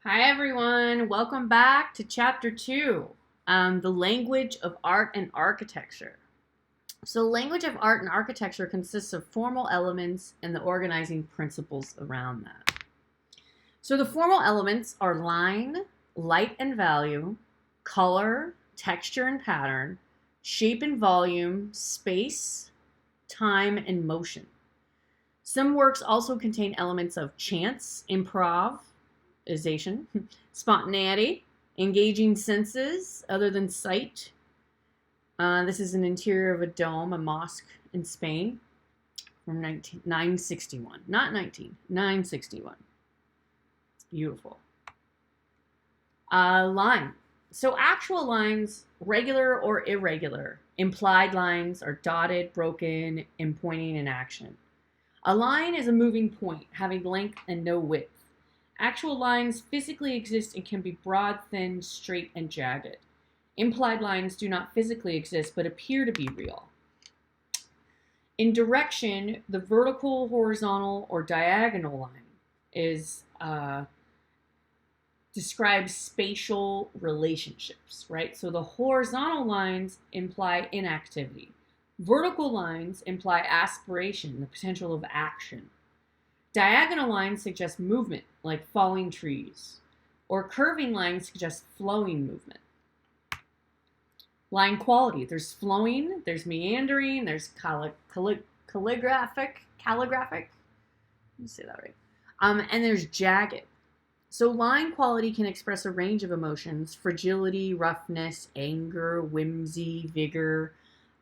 Hi, everyone. Welcome back to Chapter 2, the language of art and architecture. So, language of art and architecture consists of formal elements and the organizing principles around that. So, the formal elements are line, light and value, color, texture and pattern, shape and volume, space, time, and motion. Some works also contain elements of chance, improvisation, spontaneity, engaging senses other than sight. This is an interior of a dome, a mosque in Spain from 961. Not 961. It's beautiful. Line. So actual lines, regular or irregular. Implied lines are dotted, broken, and pointing in action. A line is a moving point, having length and no width. Actual lines physically exist and can be broad, thin, straight, and jagged. Implied lines do not physically exist but appear to be real. In direction, the vertical, horizontal, or diagonal line is describes spatial relationships, right? So the horizontal lines imply inactivity. Vertical lines imply aspiration, the potential of action. Diagonal lines suggest movement, like falling trees, or curving lines suggest flowing movement. Line quality, there's flowing, there's meandering, there's calligraphic, let me say that right, and there's jagged. So line quality can express a range of emotions: fragility, roughness, anger, whimsy, vigor,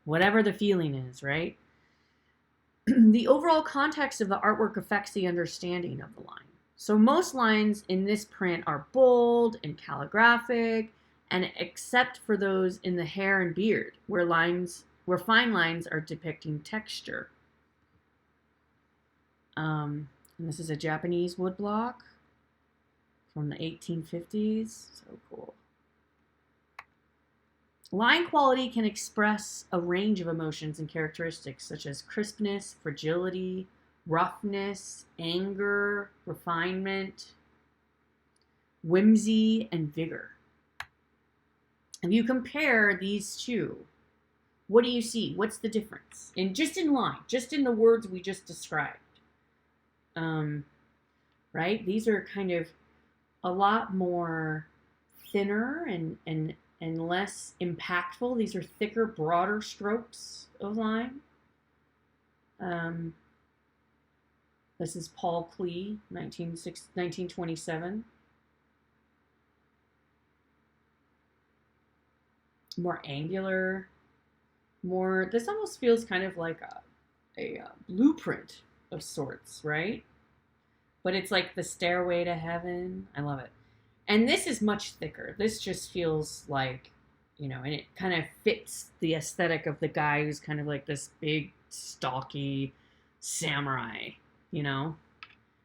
whatever the feeling is, right? The overall context of the artwork affects the understanding of the line. So most lines in this print are bold and calligraphic, and except for those in the hair and beard, where fine lines are depicting texture. And this is a Japanese woodblock from the 1850s. So cool. Line quality can express a range of emotions and characteristics such as crispness, fragility, roughness, anger, refinement, whimsy, and vigor. If you compare these two, what do you see? What's the difference? Just in line, just in the words we just described. Right? These are kind of a lot more thinner and less impactful. These are thicker, broader strokes of line. This is Paul Klee, 1927. More angular, this almost feels kind of like a blueprint of sorts, right? But it's like the Stairway to Heaven. I love it. And this is much thicker. This just feels like, and it kind of fits the aesthetic of the guy who's kind of like this big, stocky samurai,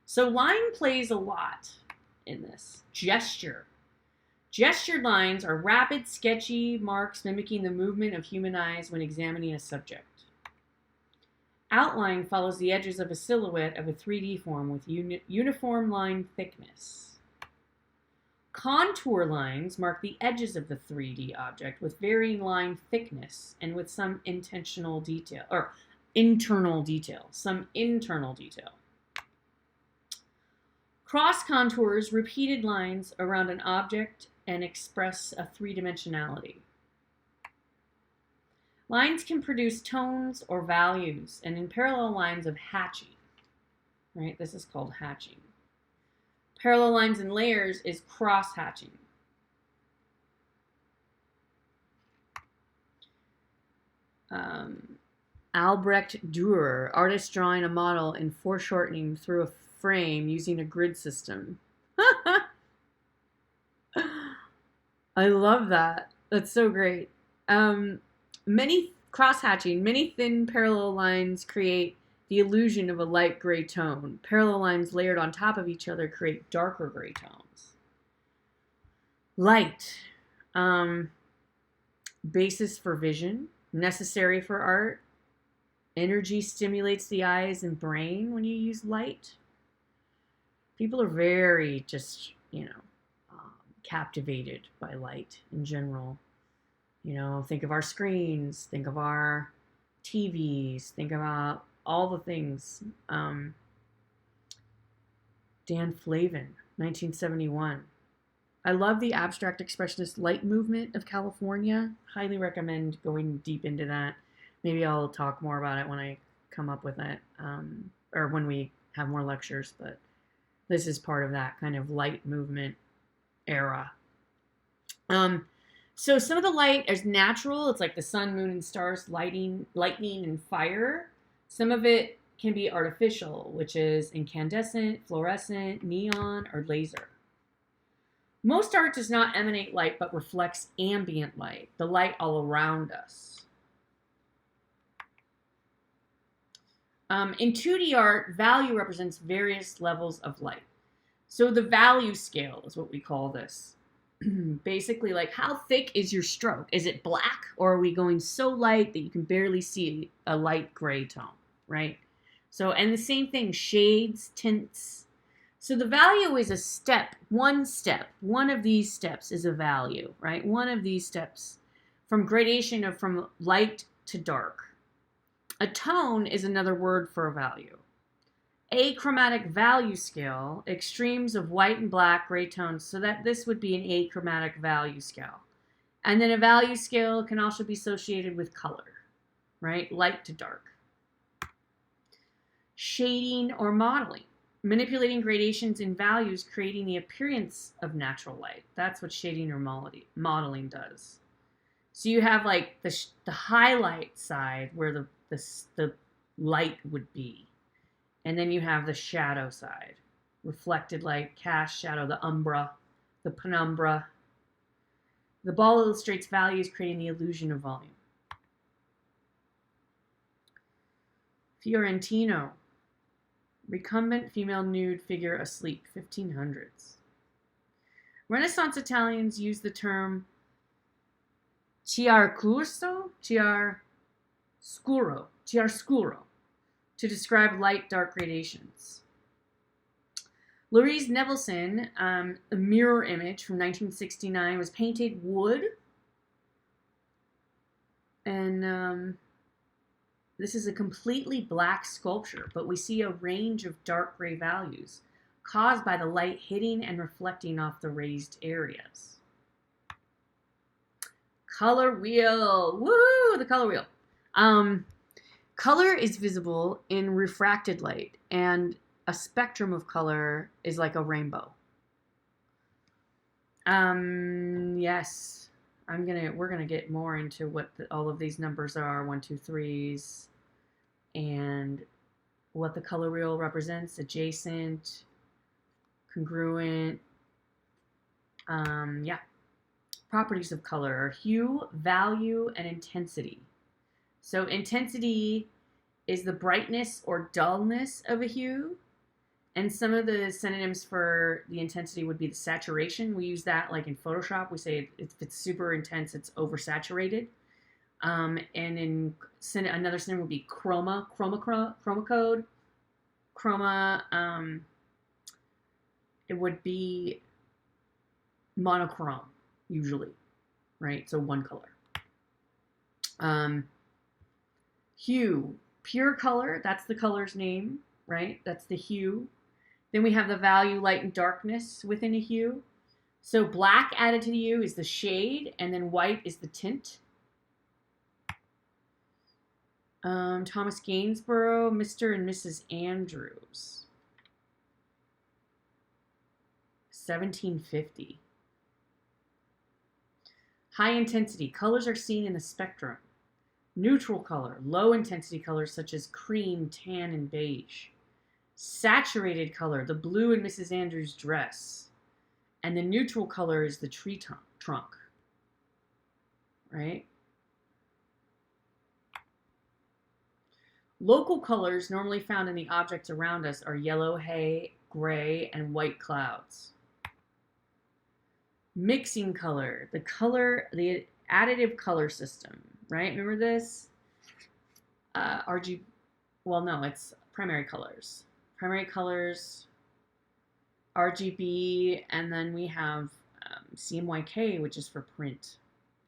So line plays a lot in this. Gesture. Gestured lines are rapid, sketchy marks mimicking the movement of human eyes when examining a subject. Outline follows the edges of a silhouette of a 3D form with uniform line thickness. Contour lines mark the edges of the 3D object with varying line thickness and with some internal detail. Cross contours repeated lines around an object and express a three-dimensionality. Lines can produce tones or values, and in parallel lines of hatching, right? This is called hatching. Parallel lines and layers is cross-hatching. Albrecht Dürer, artist drawing a model in foreshortening through a frame using a grid system. I love that. That's so great. Many cross-hatching, many thin parallel lines create the illusion of a light gray tone. Parallel lines layered on top of each other create darker gray tones. Light. Basis for vision. Necessary for art. Energy stimulates the eyes and brain when you use light. People are very just, captivated by light in general. You know, think of our screens, think of our TVs, think about all the things. Dan Flavin, 1971. I love the abstract expressionist light movement of California. Highly recommend going deep into that. Maybe I'll talk more about it when I come up with it, or when we have more lectures, but this is part of that kind of light movement era. So some of the light is natural. It's like the sun, moon, and stars, lightning, and fire. Some of it can be artificial, which is incandescent, fluorescent, neon, or laser. Most art does not emanate light, but reflects ambient light, the light all around us. In 2D art, value represents various levels of light. So the value scale is what we call this. Basically, like, how thick is your stroke? Is it black, or are we going so light that you can barely see a light gray tone, right? So, and the same thing, shades, tints. So the value is a step. One of these steps is a value, right? One of these steps from gradation of from light to dark. A tone is another word for a value. Achromatic value scale, extremes of white and black, gray tones, so that this would be an achromatic value scale. And then a value scale can also be associated with color, right? Light to dark. Shading or modeling. Manipulating gradations in values, creating the appearance of natural light. That's what shading or modeling does. So you have like the highlight side where the light would be. And then you have the shadow side. Reflected light, cast shadow, the umbra, the penumbra. The ball illustrates values, creating the illusion of volume. Fiorentino. Recumbent female nude figure asleep, 1500s. Renaissance Italians use the term chiaroscuro to describe light-dark gradations. Louise Nevelson, a mirror image from 1969, was painted wood, and this is a completely black sculpture, but we see a range of dark gray values caused by the light hitting and reflecting off the raised areas. Color wheel. Woo! The color wheel. Color is visible in refracted light, and a spectrum of color is like a rainbow. Yes, we're gonna get more into what all of these numbers are, 1, 2, 3s, and what the color wheel represents: adjacent, congruent. Properties of color are hue, value, and intensity. So intensity is the brightness or dullness of a hue. And some of the synonyms for the intensity would be the saturation. We use that like in Photoshop. We say if it's super intense, it's oversaturated. And in another synonym would be chroma code. Chroma, it would be monochrome, usually, right? So one color. Hue, pure color, that's the color's name, right? That's the hue. Then we have the value, light and darkness within a hue. So black added to the hue is the shade, and then white is the tint. Thomas Gainsborough, Mr. and Mrs. Andrews. 1750. High intensity. Colors are seen in the spectrum. Neutral color. Low intensity colors such as cream, tan, and beige. Saturated color. The blue in Mrs. Andrews' dress. And the neutral color is the tree trunk. Right? Local colors normally found in the objects around us are yellow, hay, gray, and white clouds. Mixing color, the additive color system, right? Remember this? It's primary colors. Primary colors, RGB, and then we have CMYK, which is for print.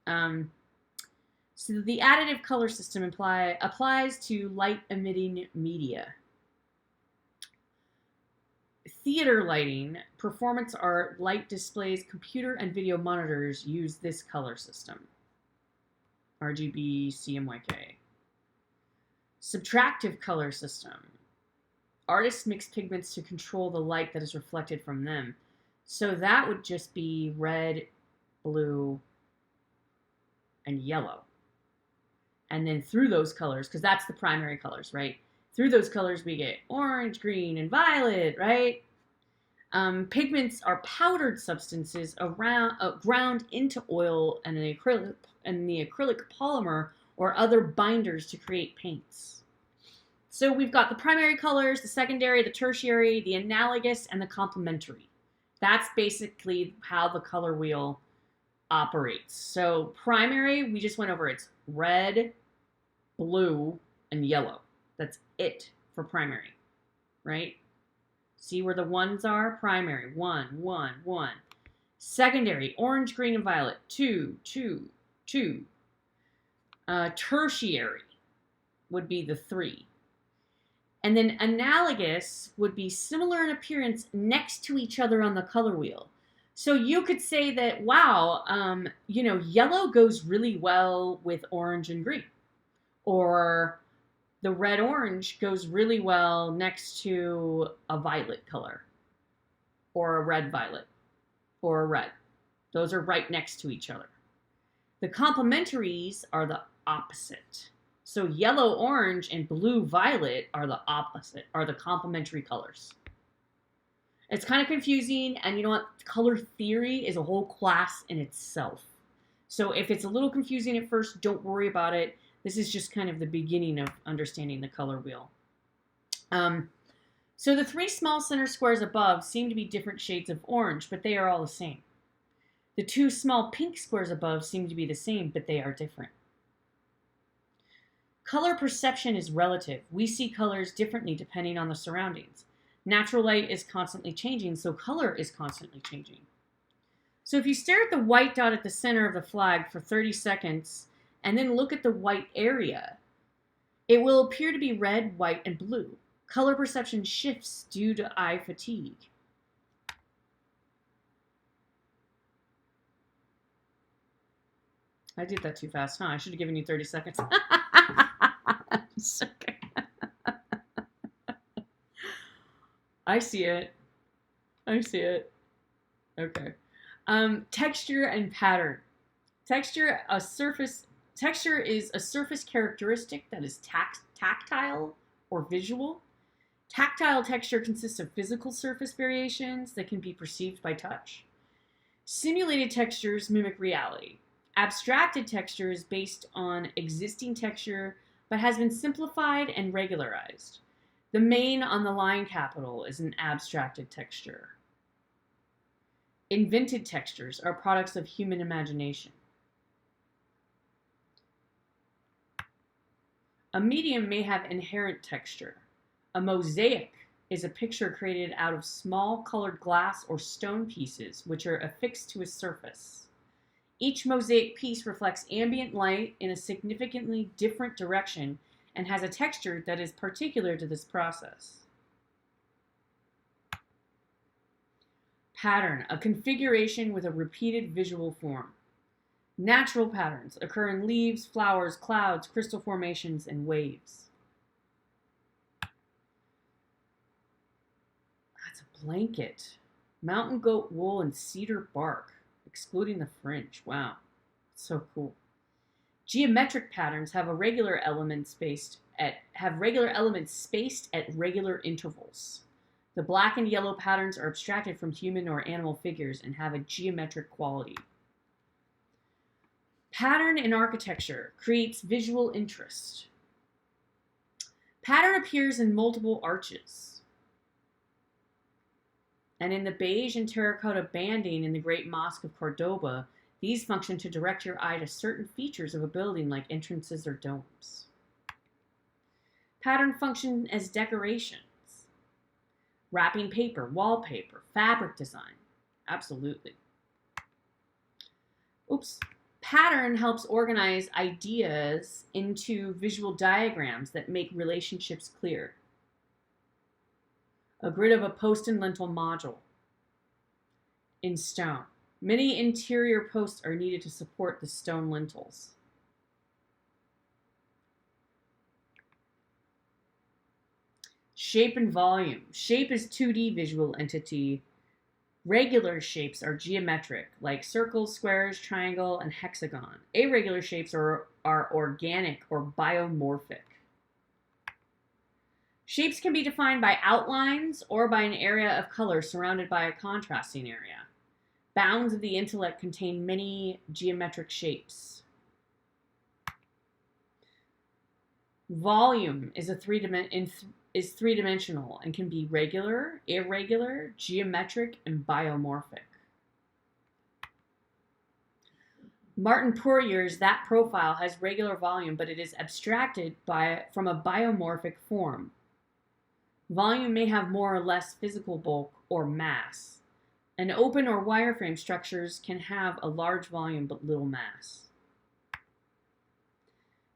So the additive color system applies to light-emitting media. Theater lighting, performance art, light displays, computer and video monitors use this color system. RGB, CMYK. Subtractive color system. Artists mix pigments to control the light that is reflected from them. So that would just be red, blue, and yellow. And then through those colors, because that's the primary colors, right? Through those colors, we get orange, green, and violet, right? Pigments are powdered substances ground into oil and the acrylic polymer or other binders to create paints. So we've got the primary colors, the secondary, the tertiary, the analogous, and the complementary. That's basically how the color wheel operates. So primary, we just went over. It's red, blue, and yellow. That's it for primary, right? See where the ones are? Primary, 1, 1, 1. Secondary, orange, green, and violet, 2, 2, 2. Tertiary would be the 3. And then analogous would be similar in appearance next to each other on the color wheel. So you could say that, wow, yellow goes really well with orange and green. Or the red-orange goes really well next to a violet color. Or a red-violet. Or a red. Those are right next to each other. The complementaries are the opposite. So yellow-orange and blue-violet are the opposite, are the complementary colors. It's kind of confusing, and you know what? Color theory is a whole class in itself. So if it's a little confusing at first, don't worry about it. This is just kind of the beginning of understanding the color wheel. So the 3 small center squares above seem to be different shades of orange, but they are all the same. The 2 small pink squares above seem to be the same, but they are different. Color perception is relative. We see colors differently depending on the surroundings. Natural light is constantly changing, so color is constantly changing. So if you stare at the white dot at the center of the flag for 30 seconds and then look at the white area, it will appear to be red, white, and blue. Color perception shifts due to eye fatigue. I did that too fast, huh? I should have given you 30 seconds. Okay. I see it. I see it. Okay. Texture and pattern. Texture is a surface characteristic that is tactile or visual. Tactile texture consists of physical surface variations that can be perceived by touch. Simulated textures mimic reality. Abstracted texture is based on existing texture but has been simplified and regularized. The mane on the line capital is an abstracted texture. Invented textures are products of human imagination. A medium may have inherent texture. A mosaic is a picture created out of small colored glass or stone pieces which are affixed to a surface. Each mosaic piece reflects ambient light in a significantly different direction and has a texture that is particular to this process. Pattern, a configuration with a repeated visual form. Natural patterns occur in leaves, flowers, clouds, crystal formations, and waves. That's a blanket. Mountain goat wool and cedar bark, excluding the fringe. Wow, so cool. Geometric patterns have regular elements spaced at regular intervals. The black and yellow patterns are abstracted from human or animal figures and have a geometric quality. Pattern in architecture creates visual interest. Pattern appears in multiple arches. And in the beige and terracotta banding in the Great Mosque of Cordoba, these function to direct your eye to certain features of a building like entrances or domes. Pattern function as decorations. Wrapping paper, wallpaper, fabric design. Absolutely. Oops. Pattern helps organize ideas into visual diagrams that make relationships clear. A grid of a post and lintel module in stone. Many interior posts are needed to support the stone lintels. Shape and volume. Shape is 2D visual entity. Regular shapes are geometric, like circles, squares, triangle, and hexagon. Irregular shapes are organic or biomorphic. Shapes can be defined by outlines or by an area of color surrounded by a contrasting area. Bounds of the intellect contain many geometric shapes. Volume is three-dimensional and can be regular, irregular, geometric, and biomorphic. Martin Poirier's That profile has regular volume, but it is abstracted from a biomorphic form. Volume may have more or less physical bulk or mass. An open or wireframe structures can have a large volume but little mass.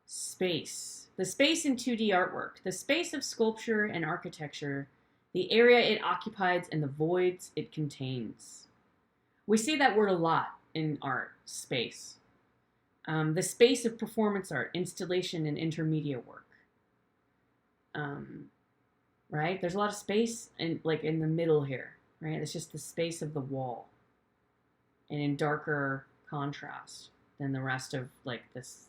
Space. The space in 2D artwork. The space of sculpture and architecture. The area it occupies and the voids it contains. We say that word a lot in art, space. The space of performance art, installation, and intermediate work. Right? There's a lot of space in the middle here. Right? It's just the space of the wall, and in darker contrast than the rest of this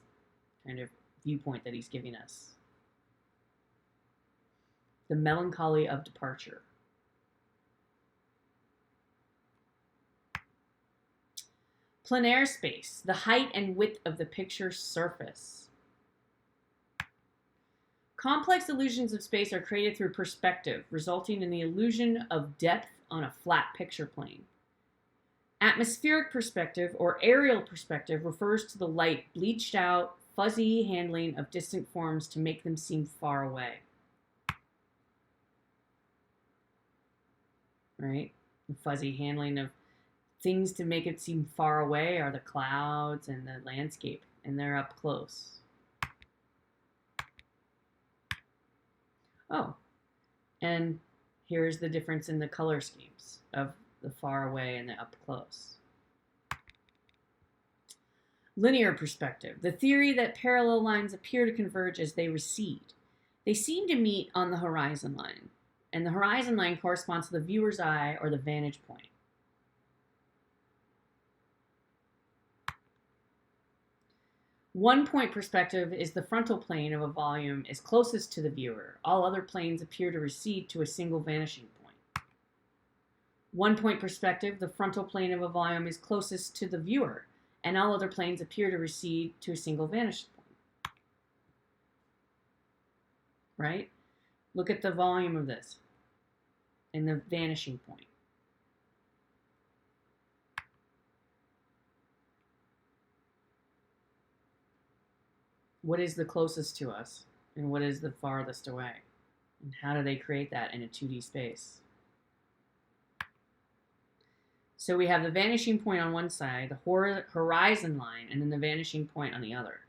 kind of viewpoint that he's giving us. The melancholy of departure. Planaire space, the height and width of the picture surface. Complex illusions of space are created through perspective, resulting in the illusion of depth on a flat picture plane. Atmospheric perspective or aerial perspective refers to the light bleached out, fuzzy handling of distant forms to make them seem far away. Right? The fuzzy handling of things to make it seem far away are the clouds and the landscape, and they're up close. Oh, and here's the difference in the color schemes of the far away and the up close. Linear perspective, the theory that parallel lines appear to converge as they recede. They seem to meet on the horizon line, and the horizon line corresponds to the viewer's eye or the vantage point. One-point perspective is the frontal plane of a volume is closest to the viewer. All other planes appear to recede to a single vanishing point. One-point perspective, the frontal plane of a volume is closest to the viewer, and all other planes appear to recede to a single vanishing point. Right? Look at the volume of this and the vanishing point. What is the closest to us, and what is the farthest away? And how do they create that in a 2D space? So we have the vanishing point on one side, the horizon line, and then the vanishing point on the other.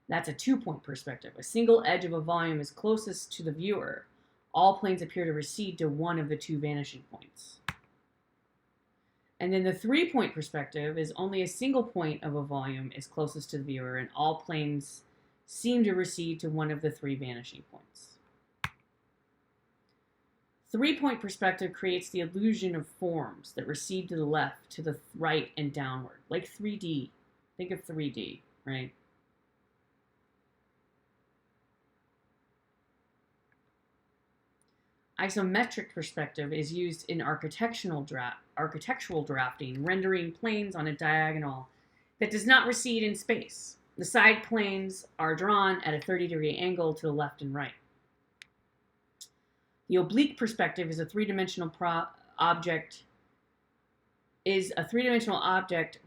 That's a two-point perspective. A single edge of a volume is closest to the viewer. All planes appear to recede to one of the two vanishing points. And then the three-point perspective is only a single point of a volume is closest to the viewer, and all planes seem to recede to one of the three vanishing points. Three-point perspective creates the illusion of forms that recede to the left, to the right, and downward, like 3D. Think of 3D, right? Isometric perspective is used in architectural drafting, rendering planes on a diagonal that does not recede in space. The side planes are drawn at a 30-degree angle to the left and right. The oblique perspective is a three-dimensional object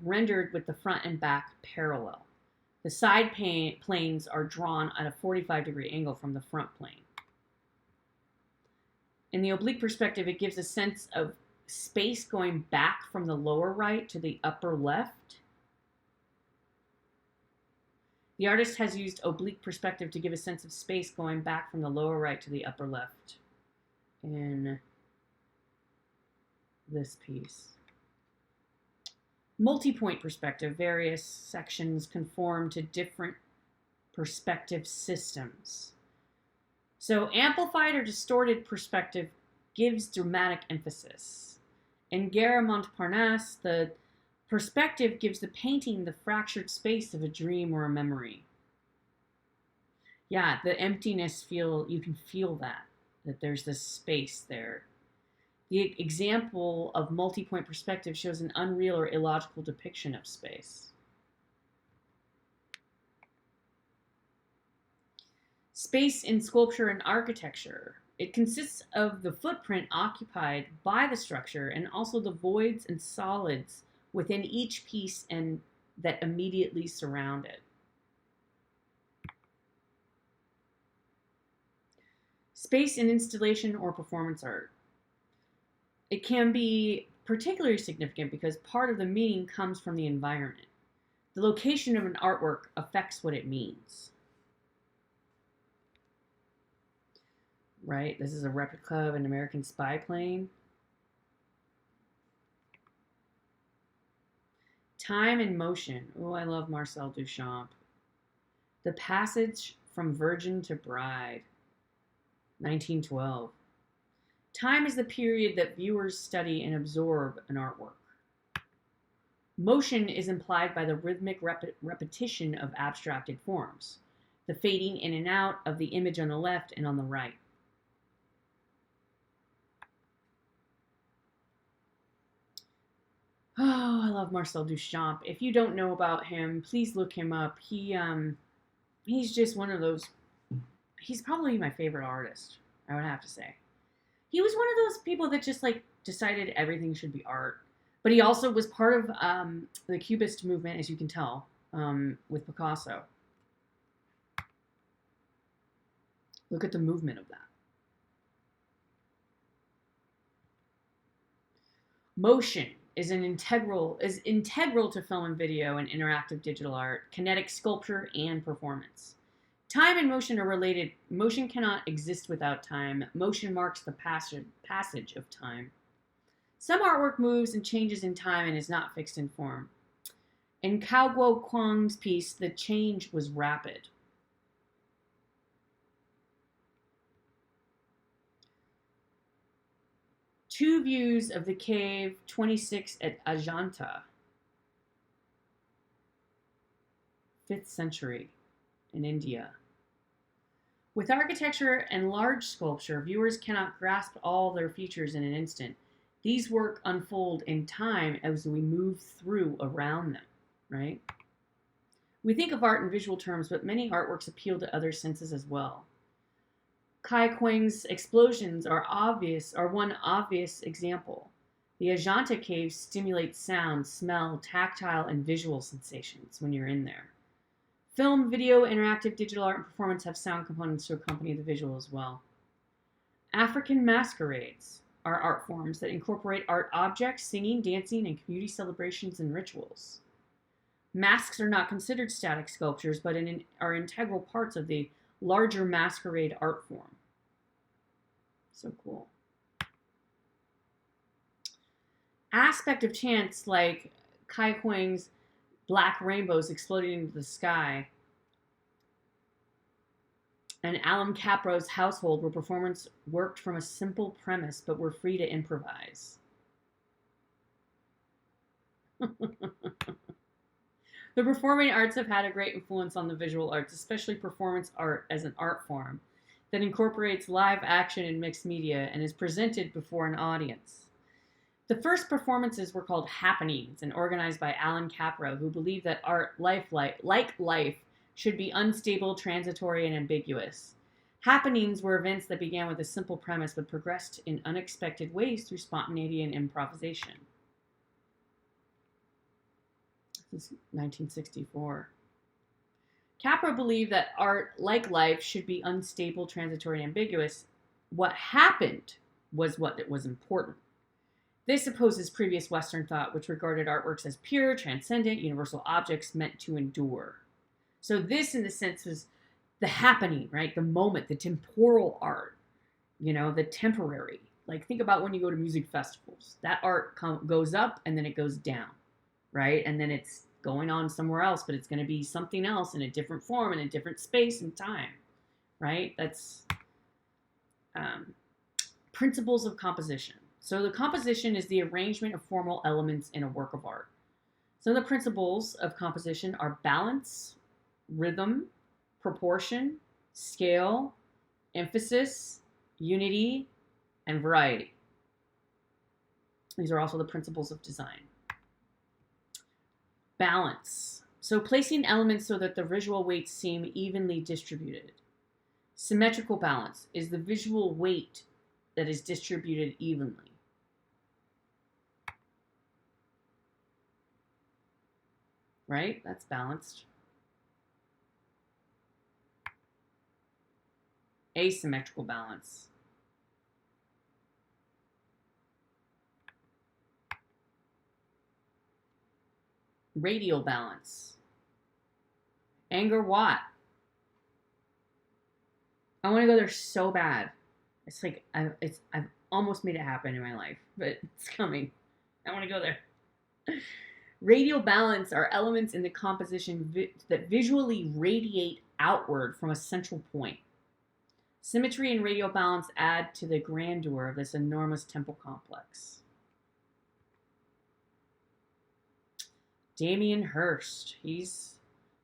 rendered with the front and back parallel. The side planes are drawn at a 45-degree angle from the front plane. In the oblique perspective, it gives a sense of space going back from the lower right to the upper left. The artist has used oblique perspective to give a sense of space going back from the lower right to the upper left in this piece. Multi-point perspective. Various sections conform to different perspective systems. So amplified or distorted perspective gives dramatic emphasis. In Gare Montparnasse, the perspective gives the painting the fractured space of a dream or a memory. Yeah, the emptiness you can feel that there's this space there. The example of multi-point perspective shows an unreal or illogical depiction of space. Space in sculpture and architecture. It consists of the footprint occupied by the structure and also the voids and solids within each piece and that immediately surround it. Space in installation or performance art. It can be particularly significant because part of the meaning comes from the environment. The location of an artwork affects what it means. Right? This is a replica of an American spy plane. Time and motion. Oh, I love Marcel Duchamp. The Passage from Virgin to Bride, 1912. Time is the period that viewers study and absorb an artwork. Motion is implied by the rhythmic repetition of abstracted forms, the fading in and out of the image on the left and on the right. Oh, I love Marcel Duchamp. If you don't know about him, please look him up. He's just one of those. He's probably my favorite artist, I would have to say. He was one of those people that just like decided everything should be art. But he also was part of the Cubist movement, as you can tell, with Picasso. Look at the movement of that. Motion is integral to film and video and interactive digital art, kinetic sculpture, and performance. Time and motion are related. Motion cannot exist without time. Motion marks the passage of time. Some artwork moves and changes in time and is not fixed in form. In Cao Guo Kuang's piece, the change was rapid. Two views of the cave 26 at Ajanta, 5th century in India. With architecture and large sculpture, viewers cannot grasp all their features in an instant. These work unfold in time as we move through around them, right? We think of art in visual terms, but many artworks appeal to other senses as well. Kai Kuang's explosions are one obvious example. The Ajanta caves stimulate sound, smell, tactile, and visual sensations when you're in there. Film, video, interactive, digital art, and performance have sound components to accompany the visual as well. African masquerades are art forms that incorporate art objects, singing, dancing, and community celebrations and rituals. Masks are not considered static sculptures, but are integral parts of the larger masquerade art form. So cool. Aspect of chance, like Kai Kuang's black rainbows exploding into the sky, and Alan Capro's Household, where performance worked from a simple premise but were free to improvise. The performing arts have had a great influence on the visual arts, especially performance art as an art form that incorporates live action and mixed media and is presented before an audience. The first performances were called happenings and organized by Alan Capro, who believed that art, like life, should be unstable, transitory, and ambiguous. Happenings were events that began with a simple premise but progressed in unexpected ways through spontaneity and improvisation. This is 1964. Capra believed that art, like life, should be unstable, transitory, and ambiguous. What happened was what was important. This opposes previous Western thought, which regarded artworks as pure, transcendent, universal objects meant to endure. So this, in the sense, was the happening, right? The moment, the temporal art, the temporary. Like, think about when you go to music festivals. That art goes up and then it goes down, right? And then it's going on somewhere else, but it's going to be something else in a different form, in a different space and time, right? That's principles of composition. So the composition is the arrangement of formal elements in a work of art. Some of the principles of composition are balance, rhythm, proportion, scale, emphasis, unity, and variety. These are also the principles of design. Balance. So placing elements so that the visual weights seem evenly distributed. Symmetrical balance is the visual weight that is distributed evenly. Right? That's balanced. Asymmetrical balance. Radial balance. Angkor Wat. I want to go there so bad. It's like I've almost made it happen in my life, but it's coming. I want to go there. Radial balance are elements in the composition that visually radiate outward from a central point. Symmetry and radial balance add to the grandeur of this enormous temple complex. Damien Hirst. He's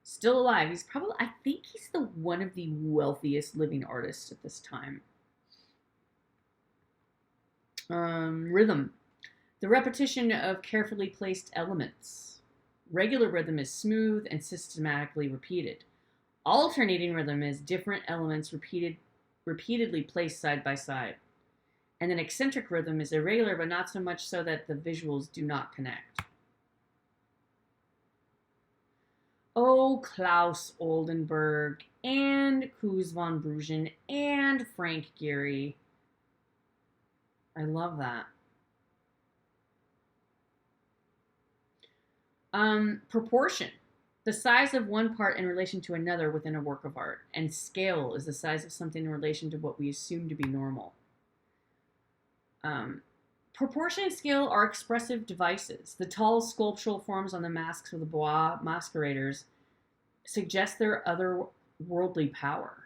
still alive. He's probably, I think he's one of the wealthiest living artists at this time. Rhythm. The repetition of carefully placed elements. Regular rhythm is smooth and systematically repeated. Alternating rhythm is different elements repeatedly placed side by side. And then eccentric rhythm is irregular, but not so much so that the visuals do not connect. Oh, Klaus Oldenburg and Koos van Bruggen and Frank Gehry. I love that. Proportion. The size of one part in relation to another within a work of art. And scale is the size of something in relation to what we assume to be normal. Proportion and scale are expressive devices. The tall sculptural forms on the masks of the Bois masqueraders suggest their otherworldly power.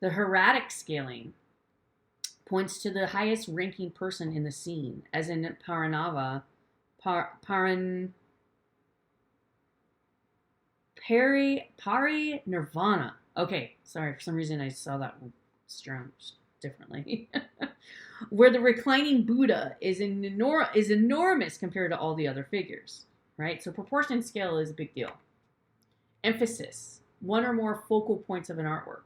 The hieratic scaling points to the highest ranking person in the scene, as in Parinirvana. Okay, sorry, for some reason I saw that strung differently. Where the reclining Buddha is enormous compared to all the other figures, right? So proportion and scale is a big deal. Emphasis, one or more focal points of an artwork.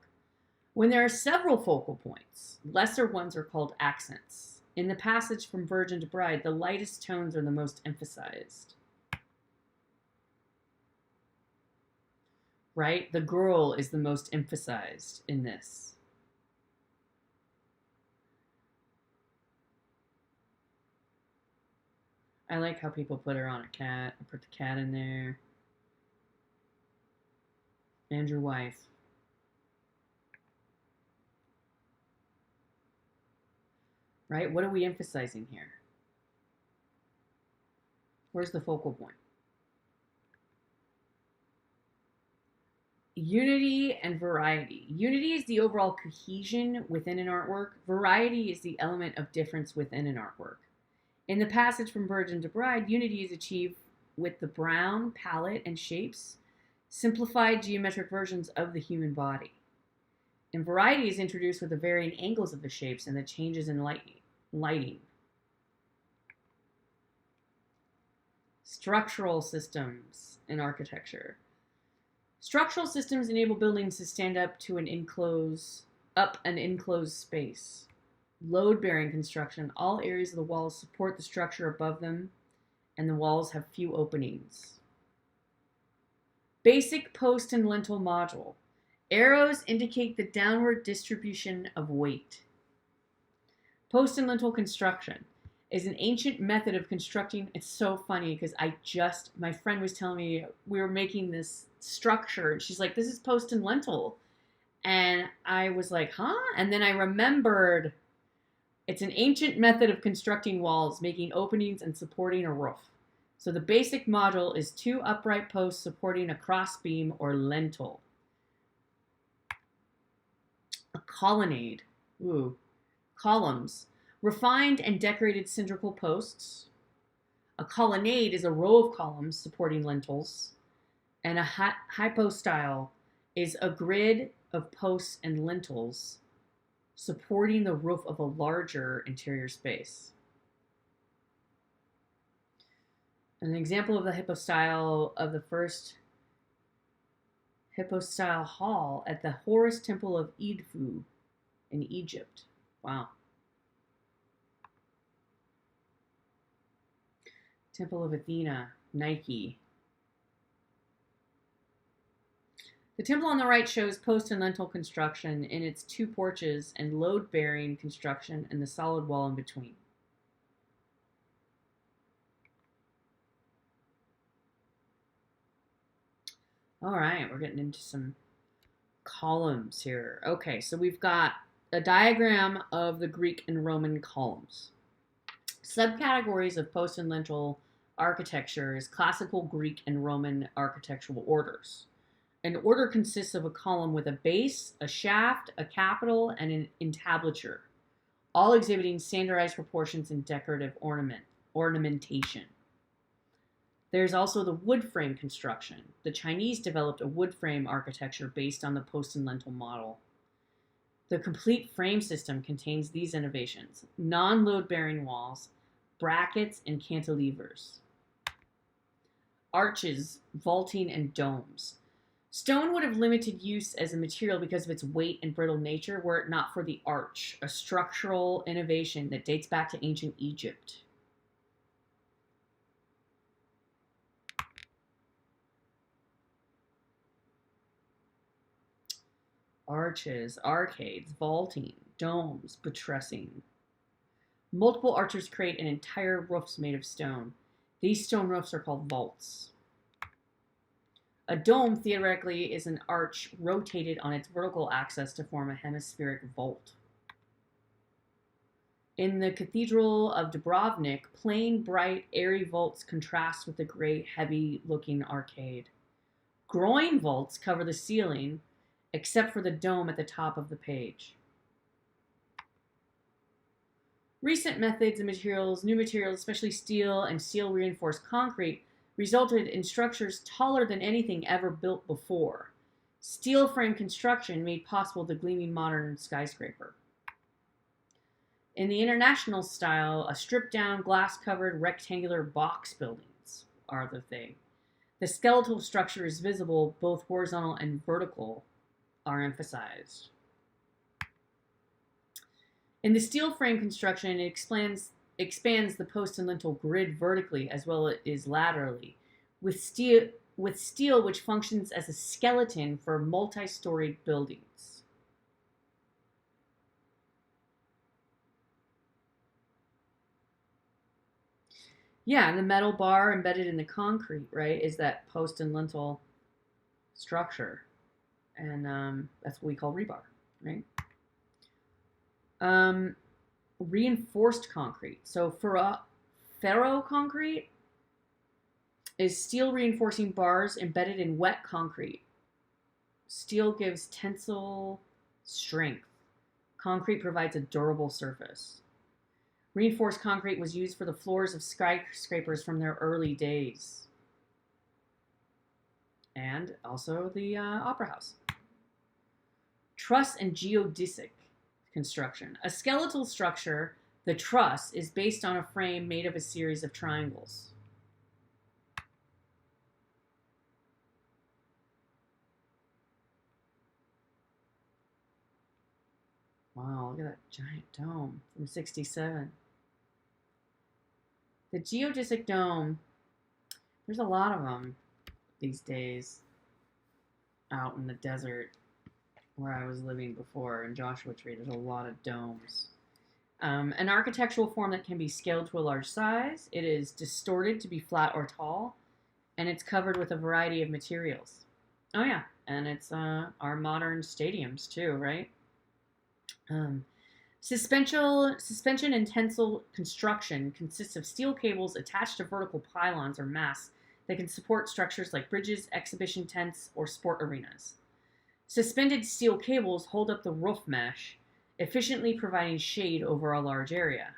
When there are several focal points, lesser ones are called accents. In the passage from Virgin to Bride, the lightest tones are the most emphasized. Right? The girl is the most emphasized in this. I like how people put her on a cat. I put the cat in there. And your wife. Right? What are we emphasizing here? Where's the focal point? Unity and variety. Unity is the overall cohesion within an artwork. Variety is the element of difference within an artwork. In the passage from Virgin to Bride, unity is achieved with the brown palette and shapes, simplified geometric versions of the human body. And variety is introduced with the varying angles of the shapes and the changes in lighting. Structural systems in architecture. Structural systems enable buildings to stand up to an enclosed space. Load-bearing construction. All areas of the walls support the structure above them, and the walls have few openings. Basic post and lintel module. Arrows indicate the downward distribution of weight. Post and lintel construction. is an ancient method of constructing. It's so funny because my friend was telling me we were making this structure, and she's like, "This is post and lintel," and I was like, "Huh?" And then I remembered it's an ancient method of constructing walls, making openings and supporting a roof. So the basic module is two upright posts supporting a crossbeam or lintel. A colonnade. Ooh. Columns. Refined and decorated cylindrical posts. A colonnade is a row of columns supporting lintels. And a hypostyle is a grid of posts and lintels supporting the roof of a larger interior space. An example of the hypostyle of the first hypostyle hall at the Horus Temple of Edfu in Egypt. Wow. Temple of Athena, Nike. The temple on the right shows post and lintel construction in its two porches and load-bearing construction in the solid wall in between. All right, we're getting into some columns here. Okay, so we've got a diagram of the Greek and Roman columns. Subcategories of post and lintel architecture is classical Greek and Roman architectural orders. An order consists of a column with a base, a shaft, a capital, and an entablature, all exhibiting standardized proportions and decorative ornamentation. There's also the wood frame construction. The Chinese developed a wood frame architecture based on the post and lintel model. The complete frame system contains these innovations: non-load bearing walls, brackets, and cantilevers. Arches, vaulting, and domes. Stone would have limited use as a material because of its weight and brittle nature were it not for the arch, a structural innovation that dates back to ancient Egypt. Arches, arcades, vaulting, domes, buttressing. Multiple arches create an entire roofs made of stone. These stone roofs are called vaults. A dome, theoretically, is an arch rotated on its vertical axis to form a hemispheric vault. In the Cathedral of Dubrovnik, plain, bright, airy vaults contrast with the gray, heavy-looking arcade. Groin vaults cover the ceiling, except for the dome at the top of the page. Recent methods and materials, new materials, especially steel and steel-reinforced concrete, resulted in structures taller than anything ever built before. Steel frame construction made possible the gleaming modern skyscraper. In the international style, a stripped-down, glass-covered, rectangular box buildings are the thing. The skeletal structure is visible, both horizontal and vertical are emphasized. In the steel frame construction, it expands the post and lintel grid vertically as well as laterally, with steel which functions as a skeleton for multi-storied buildings. Yeah, and the metal bar embedded in the concrete, right, is that post and lintel structure. And that's what we call rebar, right? Reinforced concrete. So ferro concrete is steel reinforcing bars embedded in wet concrete. Steel gives tensile strength. Concrete provides a durable surface. Reinforced concrete was used for the floors of skyscrapers from their early days. And also the Opera House. Truss and geodesic construction. A skeletal structure, the truss, is based on a frame made of a series of triangles. Wow, look at that giant dome from 67. The geodesic dome, there's a lot of them these days out in the desert where I was living before in Joshua Tree. There's a lot of domes. An architectural form that can be scaled to a large size. It is distorted to be flat or tall, and it's covered with a variety of materials. Oh yeah, and it's our modern stadiums too, right? Um, suspension and tensile construction consists of steel cables attached to vertical pylons or masts that can support structures like bridges, exhibition tents, or sport arenas. Suspended steel cables hold up the roof mesh, efficiently providing shade over a large area.